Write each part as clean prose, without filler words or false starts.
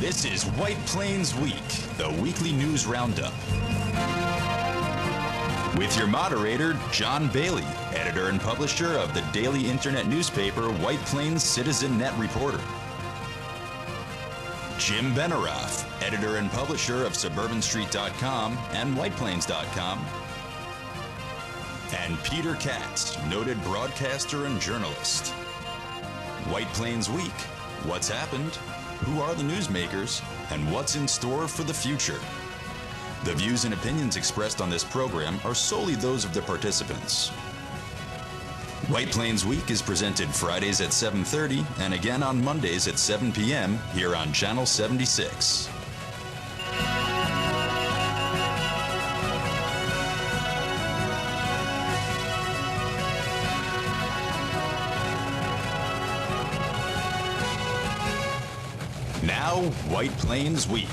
This is White Plains Week, the weekly news roundup. With your moderator, John Bailey, editor and publisher of the daily internet newspaper White Plains Citizen Net Reporter. Jim Benerofe, editor and publisher of SuburbanStreet.com and WhitePlains.com. And Peter Katz, noted broadcaster and journalist. White Plains Week, what's happened, who are the newsmakers, and what's in store for the future. The views and opinions expressed on this program are solely those of the participants. White Plains Week is presented Fridays at 7:30 and again on Mondays at 7 p.m. here on Channel 76. Now, White Plains Week.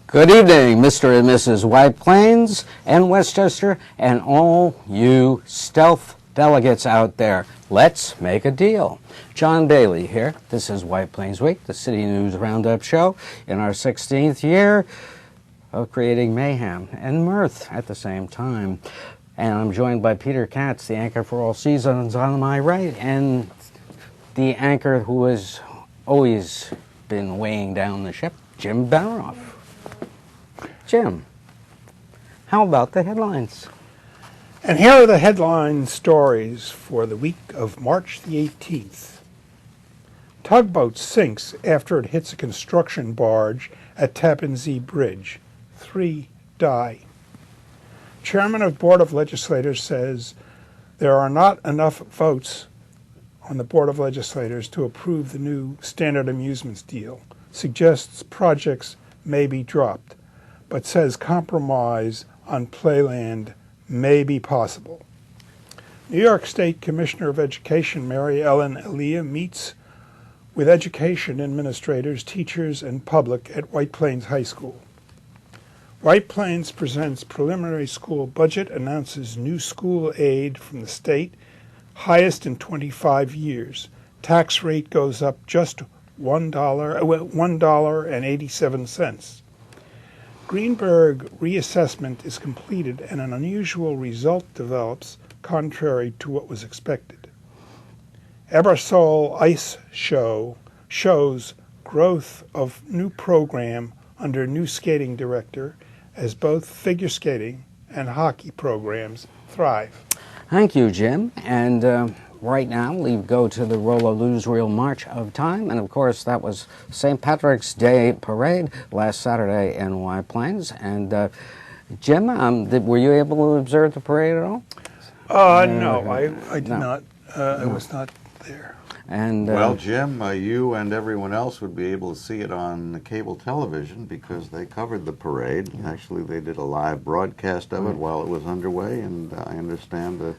Good evening, Mr. and Mrs. White Plains and Westchester, and all you stealth delegates out there. Let's make a deal. John Bailey here. This is White Plains Week, the City News Roundup show in our 16th year of creating mayhem and mirth at the same time. And I'm joined by Peter Katz, the anchor for all seasons on my right, and the anchor who has always been weighing down the ship, Jim Benerofe. Jim, how about the headlines? And here are the headline stories for the week of March the 18th. Tugboat sinks after it hits a construction barge at Tappan Zee Bridge. 3 die. Chairman of Board of Legislators says there are not enough votes on the Board of Legislators to approve the new standard amusements deal. Suggests projects may be dropped, but says compromise on Playland may be possible. New York State Commissioner of Education Mary Ellen Elia meets with education administrators, teachers, and public at White Plains High School. White Plains presents preliminary school budget, announces new school aid from the state, highest in 25 years. Tax rate goes up just $1.87. Greenburgh reassessment is completed and an unusual result develops contrary to what was expected. Ebersole Ice Show shows growth of new program under new skating director as both figure skating and hockey programs thrive. Thank you, Jim. And right now we go to the Roll or Lose Reel March of Time. And of course, that was St. Patrick's Day Parade last Saturday in White Plains. And Jim, were you able to observe the parade at all? No, I did not. I was not there. And well, Jim, you and everyone else would be able to see it on cable television because they covered the parade. Actually, they did a live broadcast of it while it was underway, and I understand that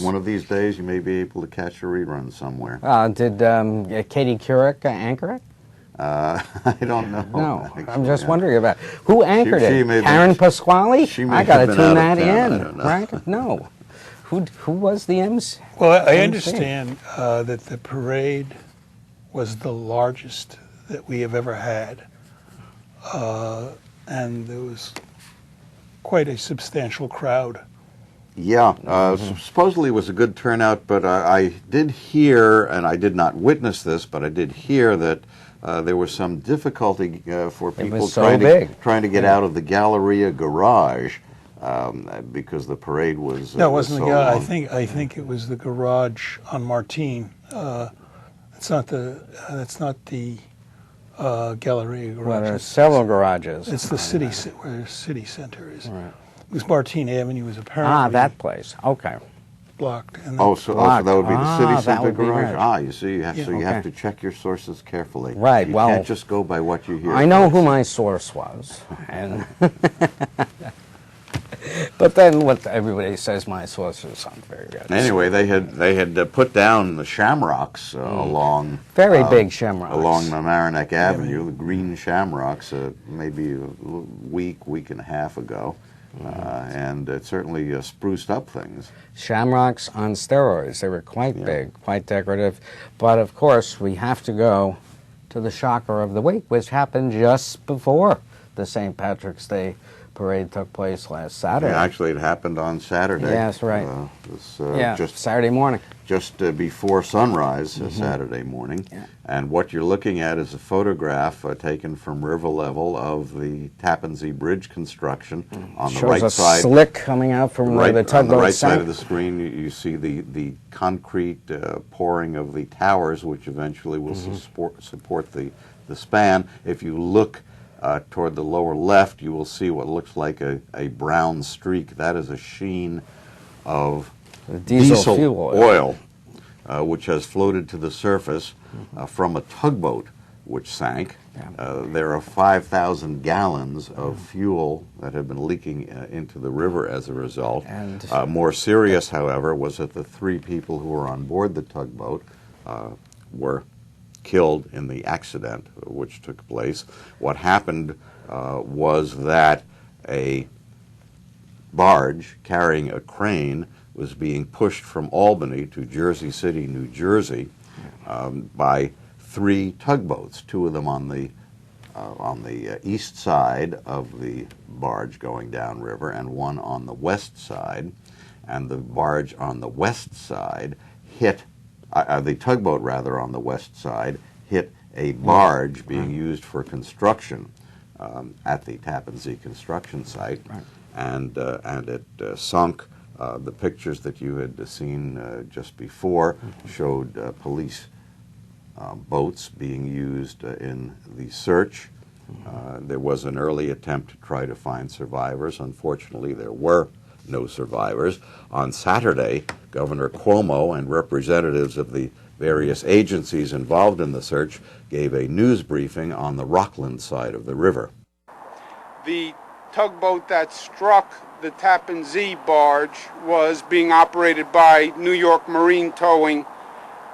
one of these days you may be able to catch a rerun somewhere. Did Katie Couric anchor it? I don't know. No, actually. I'm just wondering about who anchored it. Karen Pasquale? She may I got to have tune been out that of town, in, I don't know. right? No. Who was the MC? Well, I understand that the parade was the largest that we have ever had, and there was quite a substantial crowd. Yeah, supposedly it was a good turnout, but I did hear, and I did not witness this, but I did hear that there was some difficulty for people trying to get out of the Galleria garage. Because the parade was no, it wasn't so the long. I think it was the garage on Martine. It's not the Galleria garage. Well, there are several garages. It's the city where the city center is. Right. It was Martine Avenue was apparently that place. Okay. blocked. And So that would be the city that center would be garage. right. You see, you have to check your sources carefully. Right. You well, can't just go by what you hear. I know who my source was, and but then what everybody says my sources aren't very good. Anyway, they had put down the shamrocks along very big shamrocks along the Mamaroneck Avenue, the green shamrocks, maybe a week and a half ago, and it certainly spruced up things. Shamrocks on steroids. They were quite big, quite decorative. But of course, we have to go to the shocker of the week, which happened just before the St. Patrick's Day parade took place last Saturday. Yeah, actually, it happened on Saturday. Yes, right. Just Saturday morning. Just before sunrise, Saturday morning. Yeah. And what you're looking at is a photograph taken from river level of the Tappan Zee Bridge construction on the right Shows side. a slick coming out from where the tugboat on the right sank. side of the screen, you see the concrete pouring of the towers, which eventually will support the span. If you look toward the lower left, you will see what looks like a brown streak. That is a sheen of diesel fuel oil, which has floated to the surface from a tugboat which sank. There are 5,000 gallons of fuel that have been leaking into the river as a result. And more serious, however, was that the 3 people who were on board the tugboat were killed in the accident which took place. What happened was that a barge carrying a crane was being pushed from Albany to Jersey City, New Jersey, by 3 tugboats. 2 of them on the east side of the barge going downriver, and 1 on the west side. And the barge on the west side hit, the tugboat rather on the west side hit a barge being used for construction at the Tappan Zee construction site, and it sunk. The pictures that you had seen just before showed police boats being used in the search. There was an early attempt to try to find survivors. Unfortunately, there were no survivors. On Saturday, Governor Cuomo and representatives of the various agencies involved in the search gave a news briefing on the Rockland side of the river. The tugboat that struck the Tappan Zee barge was being operated by New York Marine Towing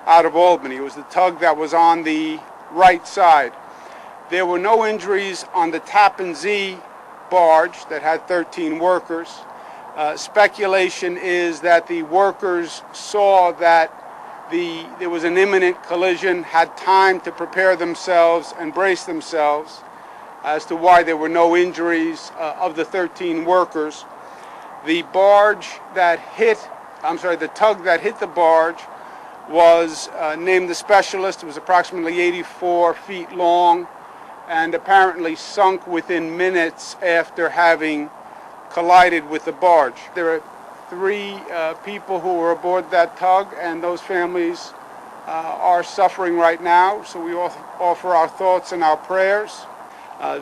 out of Albany. It was the tug that was on the right side. There were no injuries on the Tappan Zee barge that had 13 workers. Speculation is that the workers saw that there was an imminent collision, had time to prepare themselves and brace themselves as to why there were no injuries of the 13 workers. The tug that hit the barge was named the Specialist. It was approximately 84 feet long and apparently sunk within minutes after having collided with the barge. There are 3 people who were aboard that tug, and those families are suffering right now, so we offer our thoughts and our prayers.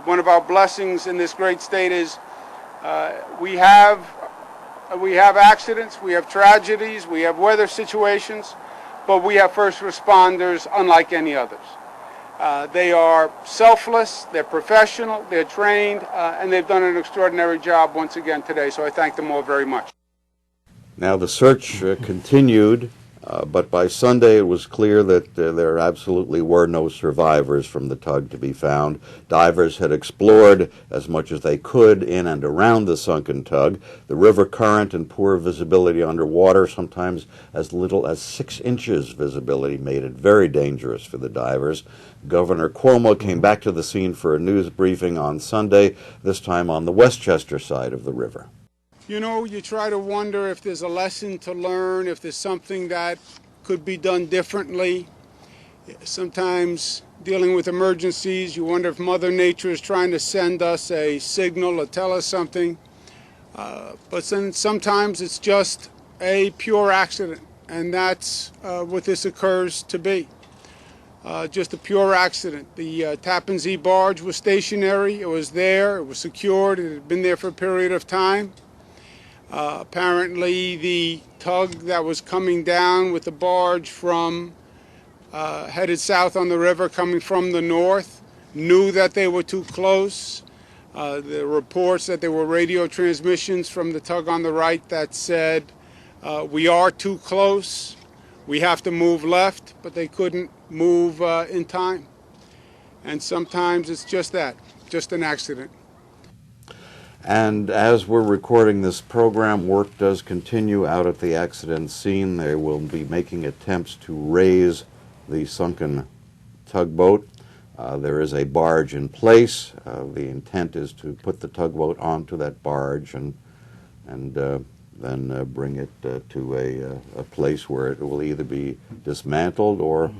One of our blessings in this great state is we have accidents, we have tragedies, we have weather situations, but we have first responders unlike any others. They are selfless, they're professional, they're trained, and they've done an extraordinary job once again today, so I thank them all very much. Now the search continued, but by Sunday it was clear that there absolutely were no survivors from the tug to be found. Divers had explored as much as they could in and around the sunken tug. The river current and poor visibility underwater, sometimes as little as 6 inches visibility, made it very dangerous for the divers. Governor Cuomo came back to the scene for a news briefing on Sunday, this time on the Westchester side of the river. You know, you try to wonder if there's a lesson to learn, if there's something that could be done differently. Sometimes dealing with emergencies, you wonder if Mother Nature is trying to send us a signal or tell us something. But then sometimes it's just a pure accident, and that's what this occurs to be. Just a pure accident. The Tappan Zee barge was stationary. It was there. It was secured. It had been there for a period of time. Apparently the tug that was coming down with the barge from headed south on the river coming from the north knew that they were too close. The reports that there were radio transmissions from the tug on the right that said we are too close, we have to move left, but they couldn't move in time. And sometimes it's just that, just an accident. And as we're recording this program, work does continue out at the accident scene. They will be making attempts to raise the sunken tugboat. There is a barge in place. The intent is to put the tugboat onto that barge and then bring it to a place where it will either be dismantled or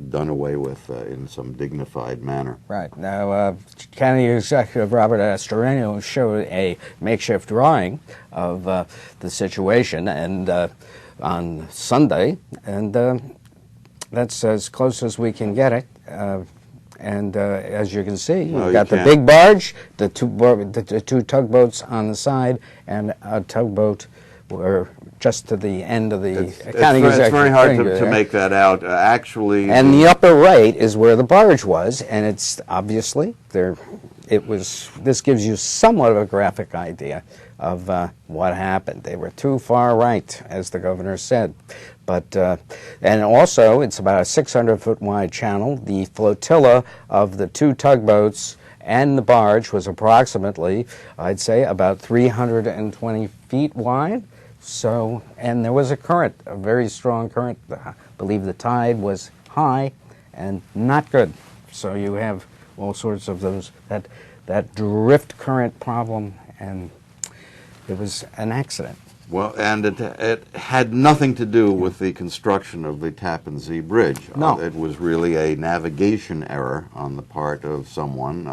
done away with in some dignified manner. Right. Now, County Executive Robert Astorino showed a makeshift drawing of the situation and on Sunday, and that's as close as we can get it. And as you can see, you've got the big barge, the two tugboats on the side, and a tugboat just to the end of the county executive. It's very hard to make that out. Actually, and the upper right is where the barge was, and it's obviously there. It was. This gives you somewhat of a graphic idea of what happened. They were too far right, as the governor said. But and also, it's about a 600-foot wide channel. The flotilla of the two tugboats and the barge was approximately, I'd say, about 320 feet wide. So, and there was a current, a very strong current. I believe the tide was high and not good. So you have all sorts of those, that drift current problem, and it was an accident. Well, and it had nothing to do with the construction of the Tappan Zee Bridge. No. It was really a navigation error on the part of someone.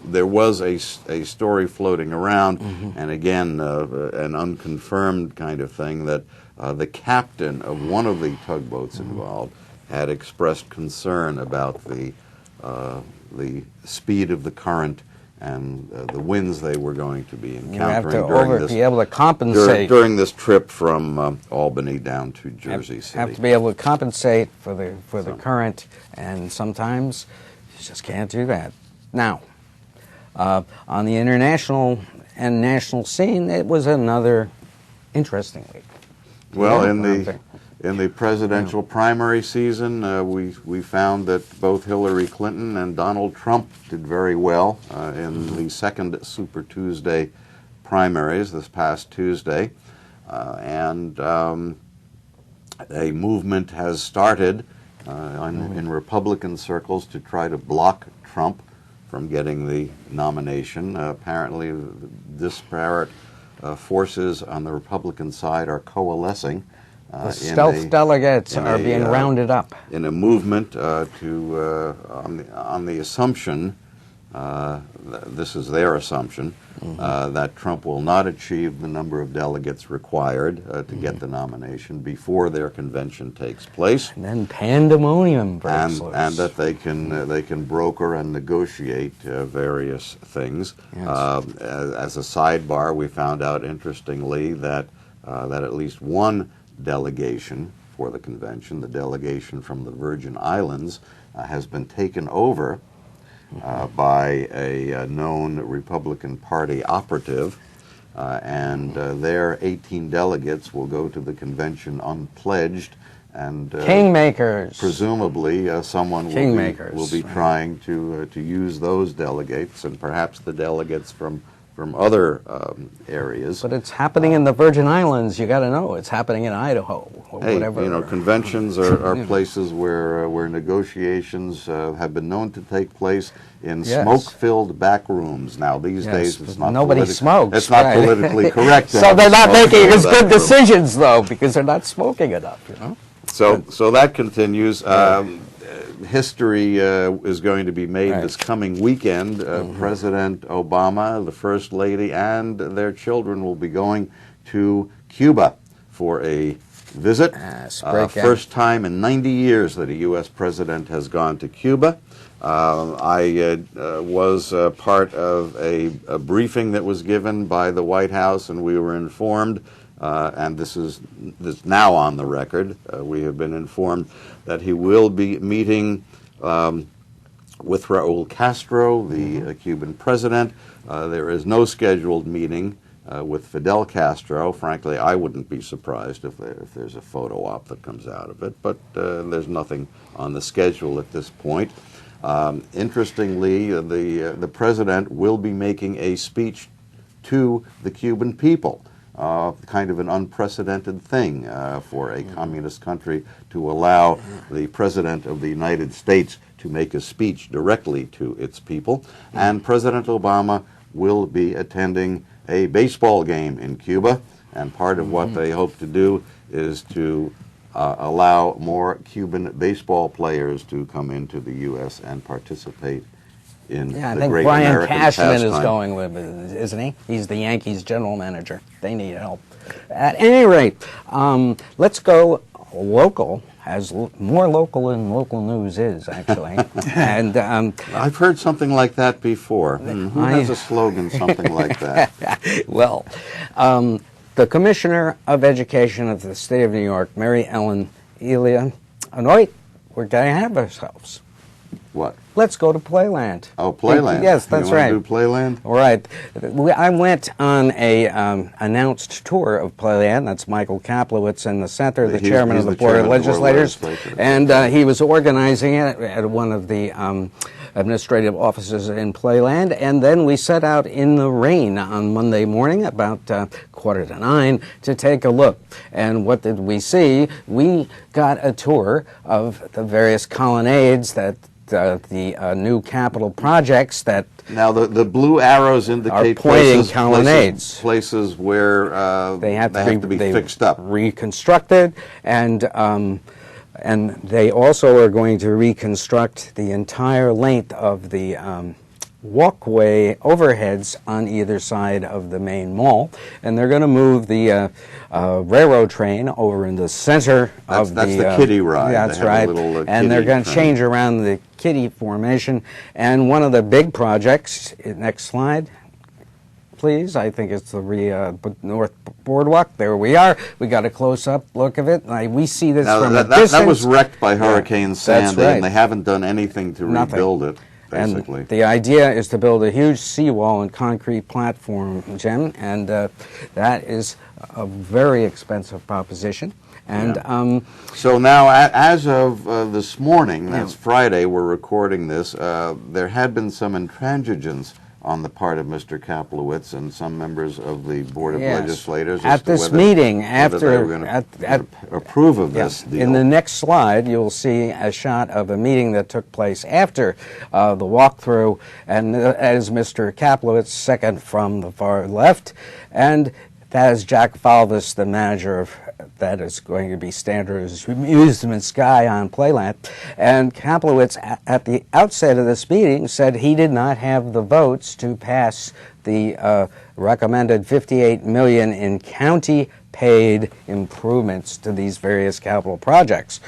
There was a story floating around, and again, an unconfirmed kind of thing, that the captain of one of the tugboats involved had expressed concern about the speed of the current and the winds they were going to be encountering be able to compensate during this trip from Albany down to Jersey City. Have to be able to compensate for the current, and sometimes you just can't do that. Now, on the international and national scene, it was another interesting week. Well, in the presidential primary season, we found that both Hillary Clinton and Donald Trump did very well in the second Super Tuesday primaries this past Tuesday. And a movement has started in Republican circles to try to block Trump from getting the nomination. Apparently, disparate forces on the Republican side are coalescing. The stealth delegates are being rounded up in a movement on the assumption, this is their assumption, that Trump will not achieve the number of delegates required to get the nomination before their convention takes place. And then pandemonium breaks loose. And that they can broker and negotiate various things. Yes. As a sidebar, we found out interestingly that at least one delegation for the convention, the delegation from the Virgin Islands, has been taken over by a known Republican Party operative, and their 18 delegates will go to the convention unpledged, and kingmakers. Presumably, someone will be trying to use those delegates, and perhaps the delegates from other areas. But it's happening in the Virgin Islands. You got to know it's happening in Idaho or whatever. You know, conventions are places where negotiations have been known to take place in smoke-filled back rooms. Now these days, it's not nobody smokes. It's not politically correct. So they're not making as good decisions though, because they're not smoking enough. You know. So that continues. History is going to be made this coming weekend. President Obama, the First Lady, and their children will be going to Cuba for a visit. First time in 90 years that a U.S. president has gone to Cuba. I was part of a briefing that was given by the White House, and we were informed, and this is now on the record, we have been informed that he will be meeting with Raul Castro, the Cuban president. There is no scheduled meeting with Fidel Castro. Frankly, I wouldn't be surprised if there's a photo op that comes out of it, but there's nothing on the schedule at this point. Interestingly, the president will be making a speech to the Cuban people. Kind of an unprecedented thing for a communist country to allow the President of the United States to make a speech directly to its people. And President Obama will be attending a baseball game in Cuba, and part of what they hope to do is to allow more Cuban baseball players to come into the U.S. and participate in Yeah, I the think great Brian American Cashman is pastime. going with it, isn't he? He's the Yankees general manager. They need help. At any rate, let's go local, as more local than local news is, actually. And I've heard something like that before. Who has a slogan something like that? well, the Commissioner of Education of the State of New York, Mary Ellen Elia, Anoit, we're going to have ourselves. What? Let's go to Playland. Oh, Playland. Yes, that's you wanna right. do Playland? All right. I went on a announced tour of Playland. That's Michael Kaplowitz in the center, the chairman of the Board of Legislators. And he was organizing it at one of the administrative offices in Playland. And then we set out in the rain on Monday morning, about 8:45, to take a look. And what did we see? We got a tour of the various colonnades that the new capital projects that Now, the blue arrows indicate pointing colonnades. places where they have to be fixed up. reconstructed, and they also are going to reconstruct the entire length of the walkway overheads on either side of the main mall, and they're going to move the railroad train over in the center of That's the kiddie ride. That's They have a right. little, And they're kiddie going to train. change around the kiddie formation. And one of the big projects, next slide, please. I think it's the North Boardwalk. There we are. We got a close-up look of it. We see this Now, from a that distance. was wrecked by Hurricane Sandy, right. and they haven't done anything to Nothing. rebuild it, basically. And the idea is to build a huge seawall and concrete platform, Jim, and that is a very expensive proposition. And So now, as of this morning, that's Friday, we're recording this, there had been some intransigence on the part of Mr. Kaplowitz and some members of the Board of Yes. Legislators. At as to this whether- meeting, whether after- they were going to approve of this deal. in the next slide, you'll see a shot of a meeting that took place after the walkthrough, and as Mr. Kaplowitz, second from the far left, and that is Jack Falvis, the manager of that is going to be Standards Amusement Sky on Playland. And Kaplowitz, at the outset of this meeting, said he did not have the votes to pass the recommended $58 million in county-paid improvements to these various capital projects.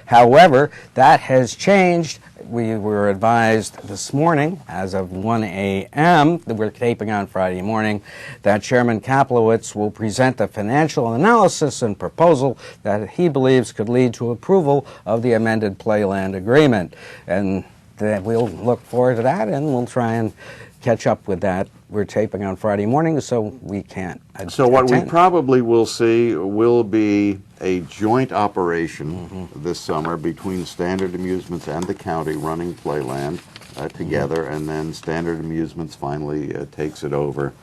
However, that has changed. We were advised this morning, as of 1 a.m., that we're taping on Friday morning, that Chairman Kaplowitz will present a financial analysis and proposal that he believes could lead to approval of the amended Playland agreement. And then we'll look forward to that, and we'll try and catch up with that. We're taping on Friday morning, so we can't So what we attend. probably will see will be a joint operation this summer between Standard Amusements and the county running Playland together, and then Standard Amusements finally takes it over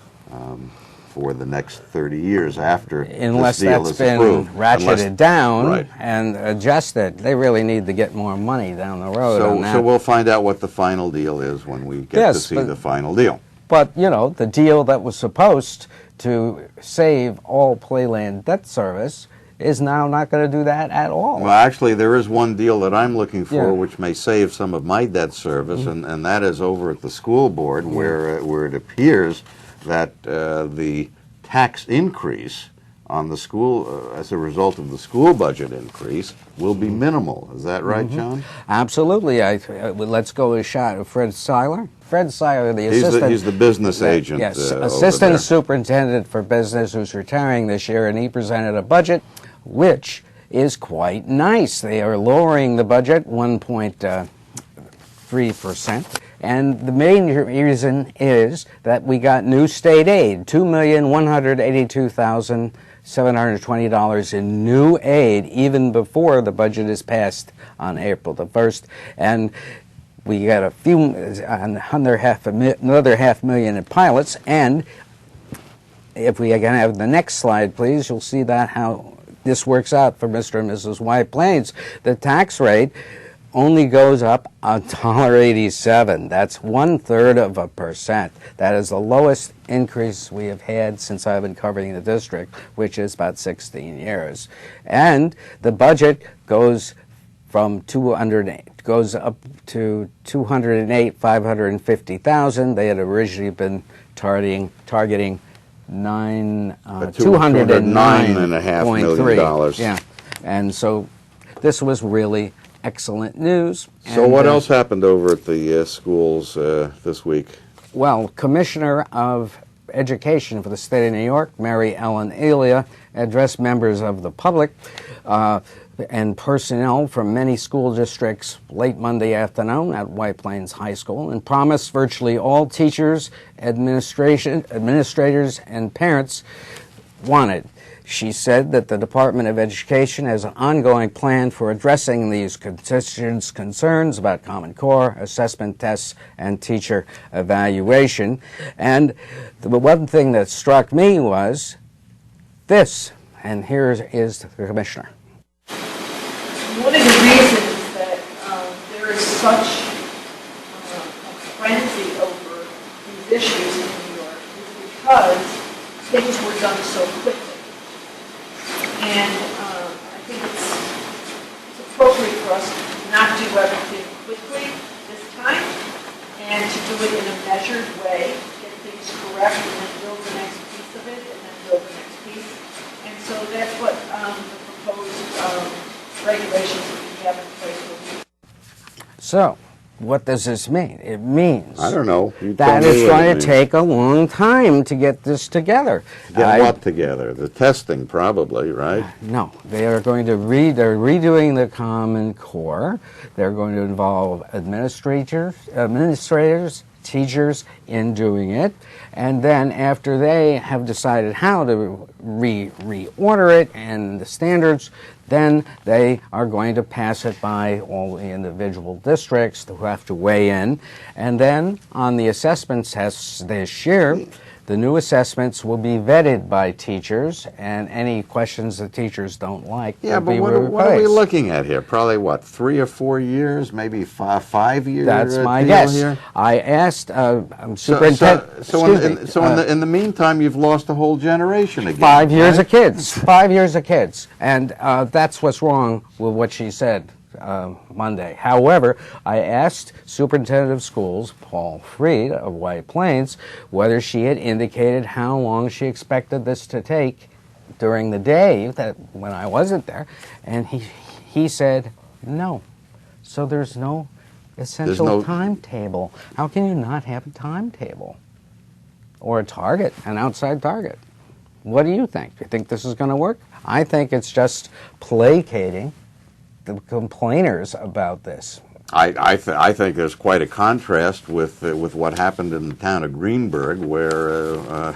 for the next 30 years after Unless this deal that's is been approved. ratcheted down Right. and adjusted. They really need to get more money down the road on that. So we'll find out what the final deal is when we get to Yes, see but- the final deal. But, you know, the deal that was supposed to save all Playland debt service is now not going to do that at all. Well, actually, there is one deal that I'm looking for Yeah. which may save some of my debt service, and that is over at the school board, where it appears that the tax increase on the school, as a result of the school budget increase, will be minimal. Is that right, John? Absolutely. Let's go a shot of Fred Seiler. Fred Seiler, the assistant... He's the business agent. Yes, over assistant there. superintendent for business, who's retiring this year, and he presented a budget which is quite nice. They are lowering the budget 1.3%, and the main reason is that we got new state aid, $2,182,720 in new aid, even before the budget is passed on April the 1st, and We got a few, another half million in pilots, and if we can have the next slide, please, you'll see that how this works out for Mr. and Mrs. White Plains. The tax rate only goes up $1.87. That's 1/3%. That is the lowest increase we have had since I've been covering the district, which is about 16 years. And the budget goes from goes up to 208,550,000. They had originally been targeting $209.5 million. Yeah, and so this was really excellent news. So and, what else happened over at the schools this week? Well, Commissioner of Education for the state of New York, Mary Ellen Elia, addressed members of the public and personnel from many school districts late Monday afternoon at White Plains High School and promised virtually all teachers, administrators, and parents wanted. She said that the Department of Education has an ongoing plan for addressing these constituents' concerns about Common Core, assessment tests, and teacher evaluation. And the one thing that struck me was this, and here is the commissioner. One of the reasons that there is such a frenzy over these issues in New York is because things were done so quickly. And I think it's appropriate for us to not do everything quickly this time and to do it in a measured way, get things correct, and then build the next piece of it, and then build the next piece. And so that's what the proposed regulations that we have in place will be. So, what does this mean? It means I don't know. That it's going to take a long time to get this together. Get what together? The testing, probably, right? No, they are going to they're redoing the Common Core. They're going to involve administrators, teachers in doing it, and then after they have decided how to reorder it and the standards, then they are going to pass it by all the individual districts who have to weigh in. And then on the assessment tests this year, the new assessments will be vetted by teachers, and any questions the teachers don't like will be replaced. What are we looking at here? Probably, 3 or 4 years, maybe 5 years? That's my guess. Here? I asked Superintendent... In the meantime, you've lost a whole generation again. 5 years of kids. 5 years of kids. And that's what's wrong with what she said Monday. However, I asked Superintendent of Schools, Paul Freed of White Plains, whether she had indicated how long she expected this to take during the day when I wasn't there, and he said no. So there's no essential timetable. How can you not have a timetable? Or a target, an outside target? What do you think? Do you think this is going to work? I think it's just placating the complainers about this. I think there's quite a contrast with what happened in the town of Greenburgh, where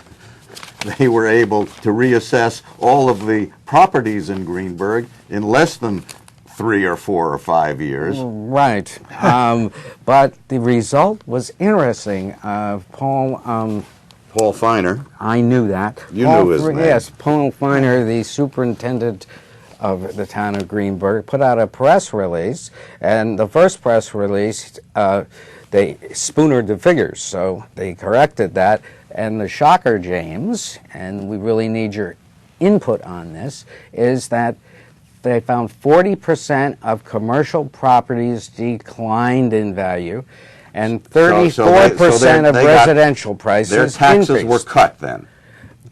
they were able to reassess all of the properties in Greenburgh in less than 3 or 4 or 5 years. Right. But the result was interesting. Paul Feiner. I knew that. You knew his name. Yes, Paul Feiner, the superintendent of the town of Greenburgh, put out a press release, and the first press release, they spoonered the figures, so they corrected that. And the shocker, James, and we really need your input on this, is that they found 40% of commercial properties declined in value, and 34% of residential prices increased. Their taxes were cut then.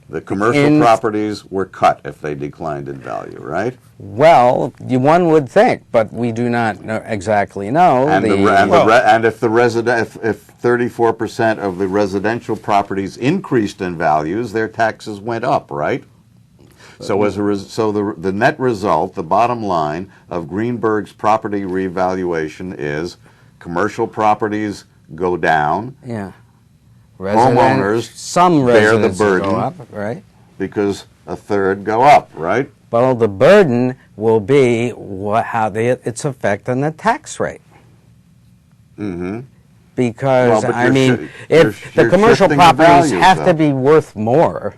The commercial properties were cut if they declined in value, right? Well, one would think, but we do not exactly know. And if 34% of the residential properties increased in values, their taxes went up, right? So the net result, the bottom line of Greenburgh's property revaluation is commercial properties go down. Yeah. Homeowners bear the burden, go up, right? Because a third go up, right? Well, the burden will be its effect on the tax rate. Mm-hmm. Because, Well, but I you're mean, shi- if you're the commercial shifting the properties values, have to though. be worth more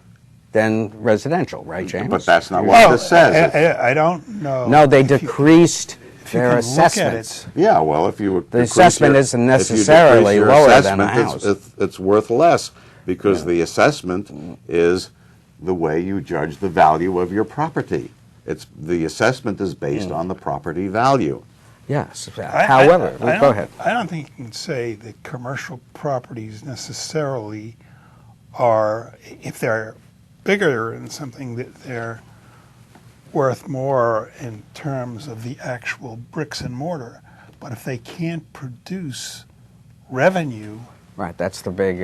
than residential, right, James? But that's not what Well, this says. I don't know. No, they if you- decreased if you their can look at assessments. Yeah, well, if you The assessment isn't necessarily lower than a house. It's worth less because the assessment is the way you judge the value of your property. The assessment is based on the property value. Yes. However, go ahead. I don't think you can say that commercial properties necessarily are, if they're bigger than something, that they're worth more in terms of the actual bricks and mortar. But if they can't produce revenue, Right, that's the big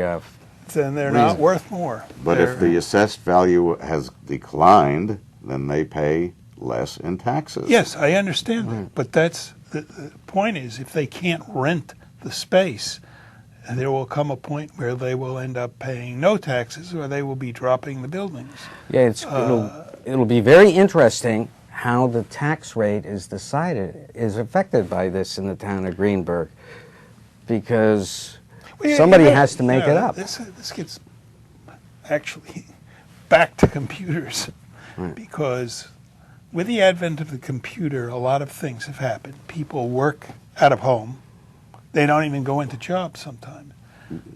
then they're not worth more. But if the assessed value has declined, then they pay less in taxes. Yes, I understand that, but that's the point is if they can't rent the space, there will come a point where they will end up paying no taxes or they will be dropping the buildings. Yeah, it'll be very interesting how the tax rate is decided, is affected by this in the town of Greenburgh, because somebody has to make it up. This gets actually back to computers, because with the advent of the computer, a lot of things have happened. People work out of home. They don't even go into jobs sometimes.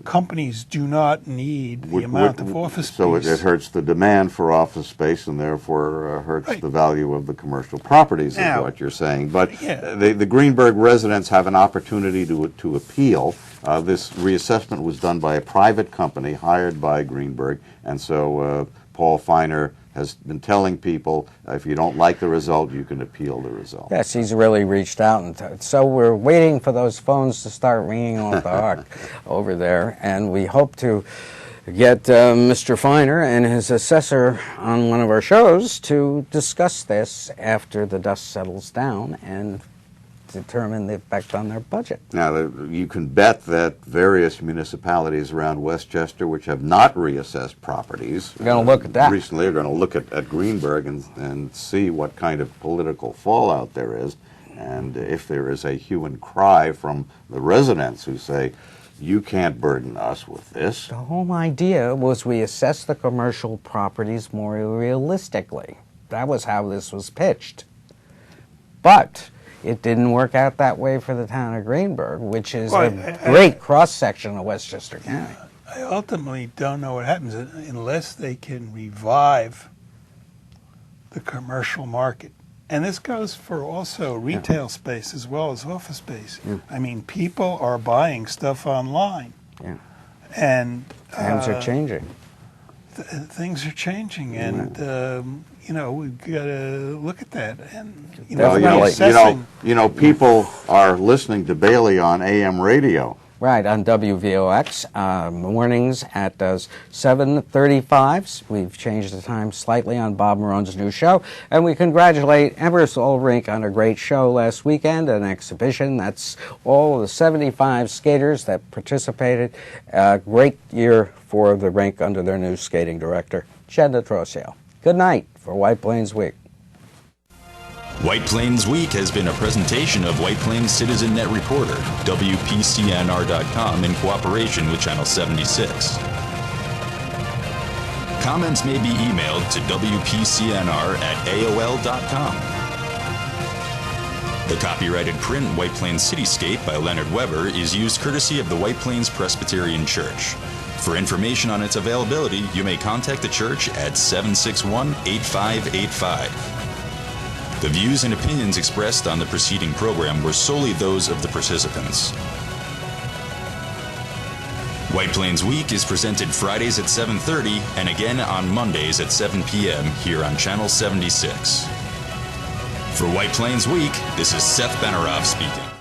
Companies do not need the amount of office space. So it hurts the demand for office space and therefore hurts Right. the value of the commercial properties, is Now- what you're saying. But Yeah. the Greenburgh residents have an opportunity to appeal. This reassessment was done by a private company hired by Greenburgh, and so Paul Feiner has been telling people, if you don't like the result, you can appeal the result. Yes, he's really reached out, and so we're waiting for those phones to start ringing off the hook over there, and we hope to get Mr. Feiner and his assessor on one of our shows to discuss this after the dust settles down and determine the effect on their budget. Now, you can bet that various municipalities around Westchester, which have not reassessed properties, We're going to look at that. recently are going to look at Greenburgh and see what kind of political fallout there is, and if there is a hue and cry from the residents who say, you can't burden us with this. The whole idea was we assess the commercial properties more realistically. That was how this was pitched. But it didn't work out that way for the town of Greenburgh, which is a great cross-section of Westchester County. I ultimately don't know what happens unless they can revive the commercial market. And this goes for also retail space as well as office space. I mean, people are buying stuff online. Yeah. And Times are changing. Things are changing, and we've got to look at that. And People are listening to Bailey on AM radio. Right, on WVOX, mornings at 7:35. We've changed the time slightly on Bob Marone's new show. And we congratulate Embers Rink on a great show last weekend, an exhibition. That's all of the 75 skaters that participated. Great year for the rink under their new skating director, Jen Detrosio. Good night for White Plains Week. White Plains Week has been a presentation of White Plains Citizen Net Reporter, WPCNR.com, in cooperation with Channel 76. Comments may be emailed to WPCNR@AOL.com. The copyrighted print White Plains Cityscape by Leonard Weber is used courtesy of the White Plains Presbyterian Church. For information on its availability, you may contact the church at 761-8585. The views and opinions expressed on the preceding program were solely those of the participants. White Plains Week is presented Fridays at 7:30 and again on Mondays at 7 p.m. here on Channel 76. For White Plains Week, this is Seth Benerofe speaking.